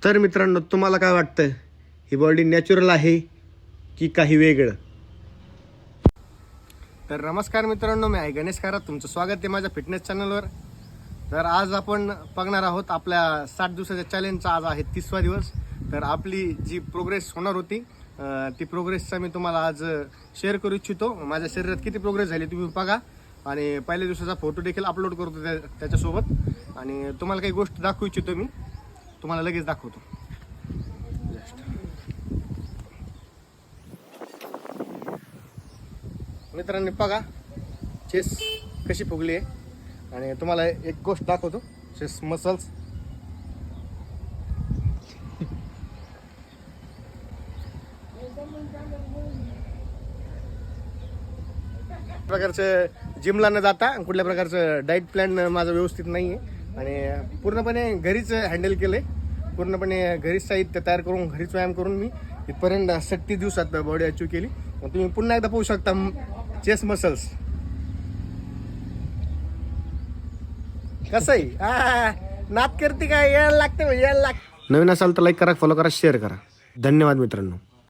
तर मित्रांनो, तुम्हाला काय वाटतं, ही बॉडी नॅचरल आहे की काही वेगळं? तर नमस्कार मित्रांनो, मी आहे गणेश खरात. तुमचं स्वागत आहे माझ्या फिटनेस चॅनलवर. तर आज आपण बघणार आहोत आपल्या 60 दिवसाच्या चॅलेंजचा आज आहे 30वा दिवस. तर आपली जी प्रोग्रेस होणार होती ती प्रोग्रेसचा मी तुम्हाला आज शेअर करू इच्छितो. माझ्या शरीरात किती प्रोग्रेस झाली तुम्ही बघा, आणि पहिल्या दिवसाचा फोटो देखील अपलोड करतो त्याच्यासोबत. आणि तुम्हाला काही गोष्ट दाखवू इच्छितो, मी तुम्हाला लगेच दाखवतो. मित्रांनी बघा चेस कशी फुगली आहे, आणि तुम्हाला एक गोष्ट दाखवतो. चेस मसल्स प्रकारचं जिमला न जाता कुठल्या प्रकारचं डाएट प्लॅन माझं व्यवस्थित नाही आहे, आणि पूर्णपणे घरीच हँडल केलं आहे. पूर्णपणे घरीच साहित्य तयार करून घरीच व्यायाम करून मी इथपर्यंत 30 दिवसात बॉडी अचीव केली. मग तुम्ही पुन्हा एकदा पाहू शकता चेस मसल्स कसं आहे. नाद करते काय, यायला लागते म्हणजे यायला लागते. नवीन असाल तर लाईक करा, फॉलो करा, शेअर करा. धन्यवाद मित्रांनो.